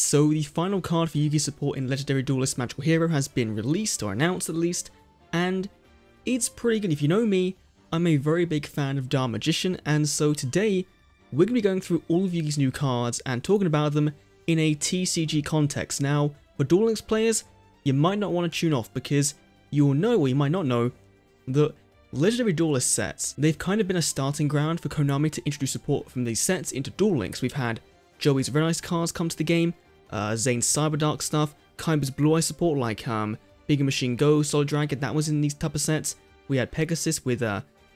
So the final card for Yugi support in Legendary Duelist Magical Hero has been released, or announced at least, and it's pretty good. If you know me, I'm a very big fan of Dark Magician, and so today we're going to be going through all of Yugi's new cards and talking about them in a TCG context. Now, for Duel Links players, you might not want to tune off because you'll know, or you might not know, that Legendary Duelist sets, they've kind of been a starting ground for Konami to introduce support from these sets into Duel Links. We've had Joey's Red Ice cards come to the game, Zane's Cyberdark stuff, Kaiba's Blue Eye support like Bigger Machine Go, Solid Dragon, that was in these type of sets. We had Pegasus with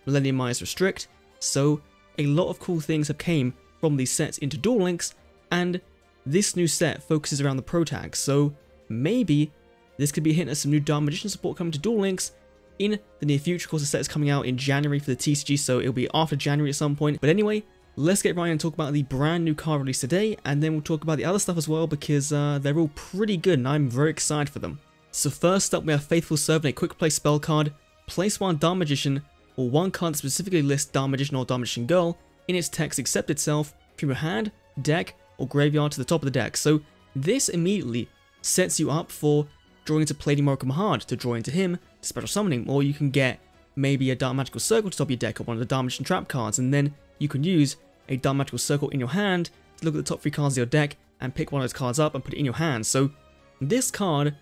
Millennium Eyes Restrict, so a lot of cool things have came from these sets into Duel Links, and this new set focuses around the Pro Tag, so maybe this could be a hint at some new Dark Magician support coming to Duel Links in the near future. Of course, the set is coming out in January for the TCG, so it'll be after January at some point. But anyway, let's get right and talk about the brand new card released today, and then we'll talk about the other stuff as well, because they're all pretty good and I'm very excited for them. So first up, we have Faithful Servant, a quick play spell card. Place one Dark Magician, or one card that specifically lists Dark Magician or Dark Magician Girl in its text except itself from your hand, deck, or graveyard to the top of the deck. So this immediately sets you up for drawing into Palladium Oracle Mahad to draw into him to special summoning, or you can get maybe a Dark Magical Circle to top your deck or one of the Dark Magician trap cards, and then you can use a Dark Magical Circle in your hand to look at the top 3 cards of your deck and pick one of those cards up and put it in your hand. So this card,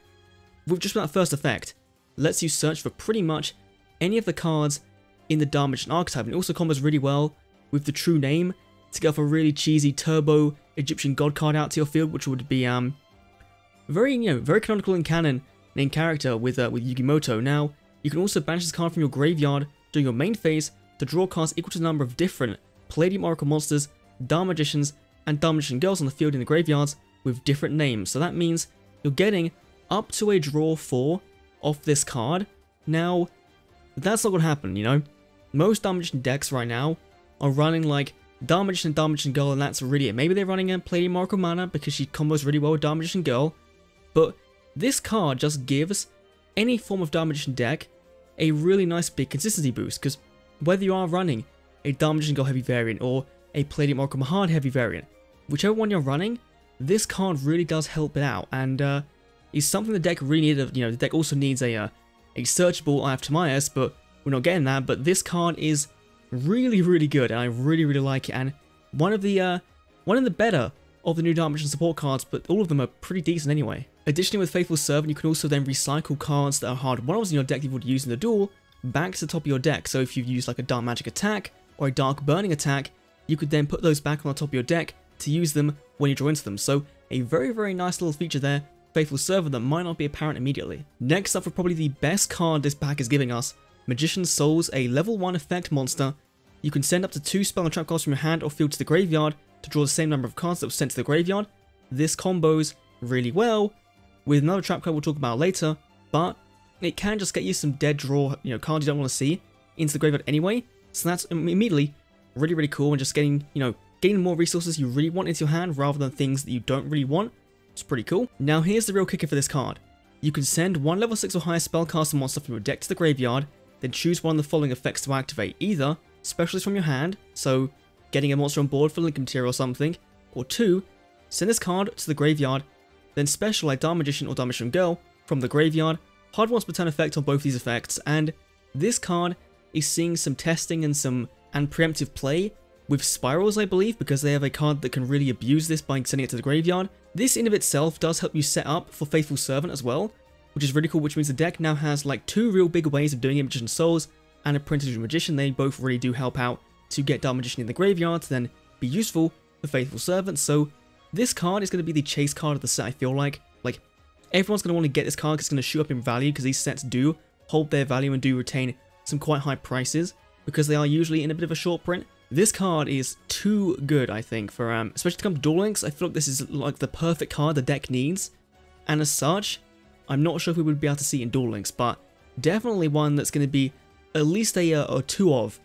with just that first effect, lets you search for pretty much any of the cards in the Dark Magician archetype, and it also combos really well with the True Name to get off a really cheesy Turbo Egyptian God card out to your field, which would be very canonical in canon named character with Yugimoto. Now, you can also banish this card from your graveyard during your main phase to draw cards equal to the number of different Palladium Oracle monsters, Dark Magicians, and Dark Magician Girls on the field in the graveyards with different names. So that means you're getting up to a draw 4 off this card. Now, that's not going to happen, you know? Most Dark Magician decks right now are running like Dark Magician and Dark Magician Girl, and that's really it. Maybe they're running a Palladium Oracle Mana because she combos really well with Dark Magician Girl, but this card just gives any form of Dark Magician deck a really nice big consistency boost, because whether you are running a Dark Magician Girl heavy variant or a Palladium Oracle Mahad heavy variant, whichever one you're running, this card really does help it out, and is something the deck really needed. You know, the deck also needs a searchable Eye of Timaeus, but we're not getting that. But this card is really, really good, and I really, really like it, and one of the better of the new Dark Magician support cards, but all of them are pretty decent anyway. Additionally, with Faithful Servant, you can also then recycle cards that are hard one-offs in your deck that you would use in the duel back to the top of your deck. So if you've used like a Dark Magic attack or a Dark Burning attack, you could then put those back on the top of your deck to use them when you draw into them. So a very, very nice little feature there, Faithful Servant, that might not be apparent immediately. Next up, for probably the best card this pack is giving us, Magician's Souls, a level 1 effect monster. You can send up to 2 spell and trap cards from your hand or field to the graveyard to draw the same number of cards that were sent to the graveyard. This combos really well with another trap card we'll talk about later, but it can just get you some dead draw, cards you don't want to see into the graveyard anyway. So that's immediately really, really cool, and just getting more resources you really want into your hand rather than things that you don't really want. It's pretty cool. Now here's the real kicker for this card. You can send one level 6 or higher spellcaster monster from your deck to the graveyard, then choose one of the following effects to activate. Either specialist from your hand, so getting a monster on board for link material or something, or 2, send this card to the graveyard, then special like Dark Magician or Dark Magician Girl from the graveyard. Hard once per turn effect on both these effects, and this card is seeing some testing and preemptive play with Spirals, I believe, because they have a card that can really abuse this by sending it to the graveyard. This in of itself does help you set up for Faithful Servant as well, which is really cool, which means the deck now has like 2 real big ways of doing it, Magician's Souls and a Printed Magician. They both really do help out to get Dark Magician in the graveyard to then be useful for Faithful Servant. So this card is going to be the chase card of the set, I feel like. Like, everyone's going to want to get this card because it's going to shoot up in value, because these sets do hold their value and do retain some quite high prices because they are usually in a bit of a short print. This card is too good, I think, for especially to come to Duel Links. I feel like this is like the perfect card the deck needs, and as such, I'm not sure if we would be able to see it in Duel Links, but definitely one that's going to be at least a 2 of,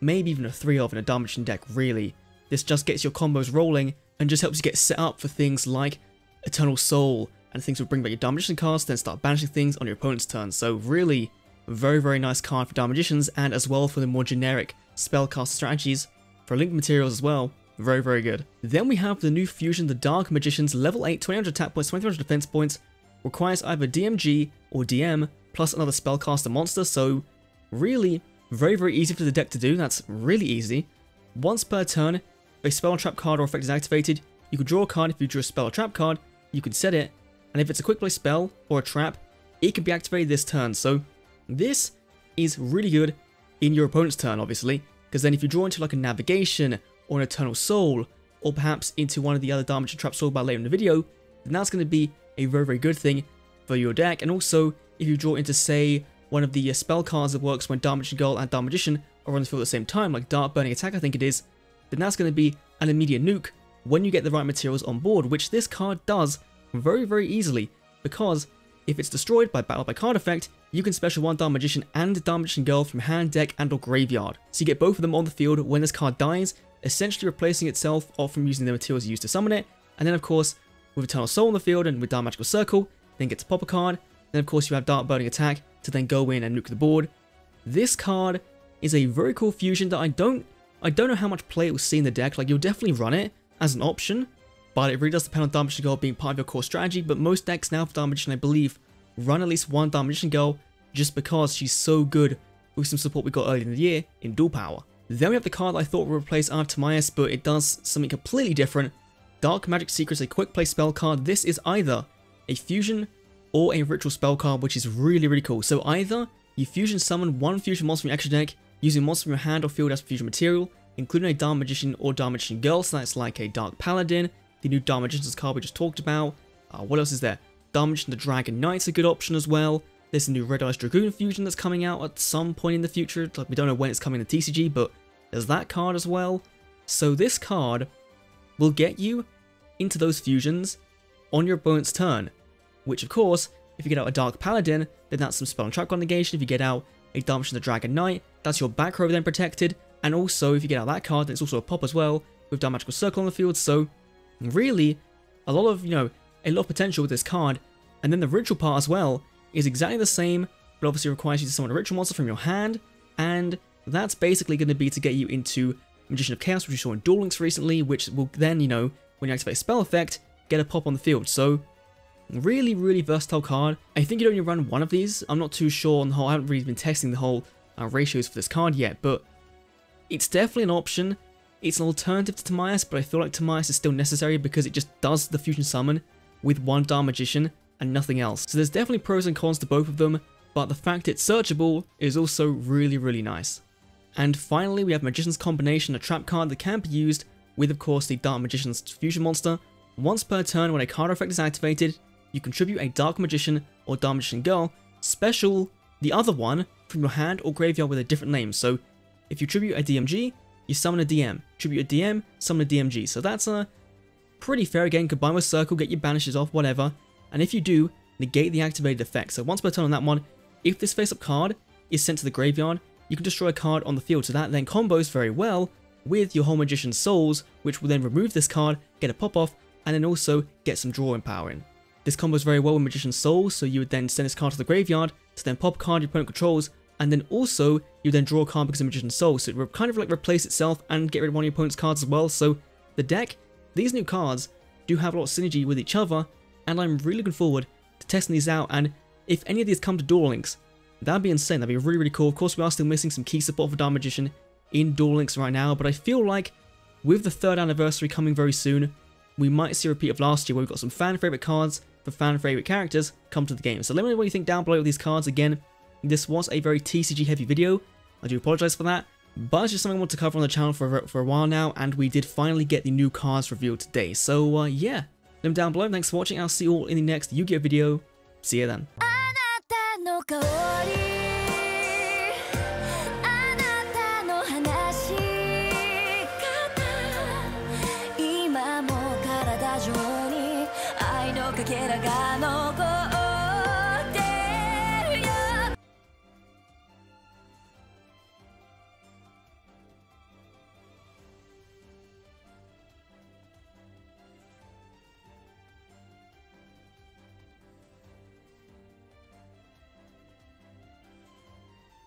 maybe even a 3 of in a Dark Magician deck, really. This just gets your combos rolling and just helps you get set up for things like Eternal Soul and things will bring back your Dark Magician cards, then start banishing things on your opponent's turn. So really, very, very nice card for Dark Magicians, and as well for the more generic spellcaster strategies for link materials as well. Very, very good. Then we have the new fusion, the Dark Magician's level 8, 2000 attack points, 2300 defense points, requires either DMG or DM, plus another spellcaster monster, so really, very, very easy for the deck to do. That's really easy. Once per turn, if a spell, trap card, or effect is activated, you can draw a card. If you drew a spell or trap card, you can set it, and if it's a quick play spell or a trap, it can be activated this turn. So this is really good in your opponent's turn, obviously, because then if you draw into like a Navigation or an Eternal Soul, or perhaps into one of the other Dark Magician traps talked about later in the video, then that's going to be a very, very good thing for your deck. And also, if you draw into, say, one of the spell cards that works when Dark Magician Girl and Dark Magician are on the field at the same time, like Dark Burning Attack I think it is, then that's going to be an immediate nuke when you get the right materials on board, which this card does very, very easily, because if it's destroyed by battle by card effect, you can special one Dark Magician and Dark Magician Girl from hand, deck, and or graveyard. So you get both of them on the field when this card dies, essentially replacing itself off from using the materials used to summon it, and then of course, with Eternal Soul on the field and with Dark Magical Circle, then get to pop a card, then of course you have Dark Burning Attack to then go in and nuke the board. This card is a very cool fusion that I don't know how much play it will see in the deck. Like, you'll definitely run it as an option, but it really does depend on Dark Magician Girl being part of your core strategy. But most decks now for Dark Magician, I believe, run at least one Dark Magician Girl just because she's so good with some support we got earlier in the year in Dual Power. Then we have the card that I thought would replace Timaeus, but it does something completely different. Dark Magic Secrets, a quick play spell card. This is either a fusion or a ritual spell card, which is really, really cool. So either you fusion summon one fusion monster from your extra deck using monster from your hand or field as fusion material, including a Dark Magician or Dark Magician Girl, so that's like a Dark Paladin, the new Dark Magician's card we just talked about. What else is there? Dark Magician the Dragon Knight's a good option as well. There's a new Red Eyes Dragoon fusion that's coming out at some point in the future. Like, we don't know when it's coming to TCG, but there's that card as well. So this card will get you into those fusions on your opponent's turn, which of course, if you get out a Dark Paladin, then that's some spell and trap card negation. If you get out a Dark Magician the Dragon Knight, that's your back row then protected. And also, if you get out that card, then it's also a pop as well, with Dark Magical Circle on the field. So really, a lot of potential with this card. And then the ritual part as well is exactly the same, but obviously requires you to summon a ritual monster from your hand, and that's basically going to be to get you into Magician of Chaos, which we saw in Duel Links recently, which will then, when you activate a spell effect, get a pop on the field. So really, really versatile card. I think you only run one of these. I'm not too sure on the whole. I haven't really been testing the whole ratios for this card yet, but it's definitely an option. It's an alternative to Timaeus, but I feel like Timaeus is still necessary because it just does the fusion summon with one Dark Magician and nothing else. So there's definitely pros and cons to both of them, but the fact it's searchable is also really, really nice. And finally, we have Magician's Combination, a trap card that can be used with, of course, the Dark Magician's fusion monster. Once per turn, when a card effect is activated, you contribute a Dark Magician or Dark Magician Girl, special the other one from your hand or graveyard with a different name. So if you tribute a DMG, you summon a DM. Tribute a DM, summon a DMG. So that's pretty fair. Again, combine with Circle, get your banishes off, whatever. And if you do, negate the activated effect. So once per turn on that one, if this face-up card is sent to the graveyard, you can destroy a card on the field. So that then combos very well with your whole Magician's Souls, which will then remove this card, get a pop-off, and then also get some drawing power in. This combos very well with Magician's Souls, so you would then send this card to the graveyard to then pop a card your opponent controls, and then also you then draw a card because of Magician's Soul. So it will kind of like replace itself and get rid of one of your opponent's cards as well. So the deck, these new cards do have a lot of synergy with each other, and I'm really looking forward to testing these out. And if any of these come to Duel Links, that'd be insane. That'd be really, really cool. Of course, we are still missing some key support for Dark Magician in Duel Links right now, but I feel like with the 3rd anniversary coming very soon, we might see a repeat of last year where we've got some fan favorite cards for fan favorite characters come to the game. So let me know what you think down below with these cards. Again, this was a very TCG heavy video. I do apologize for that, but it's just something I want to cover on the channel for a while now, and we did finally get the new cards revealed today. So yeah, let them down below. Thanks for watching. I'll see you all in the next Yu-Gi-Oh video. See you then.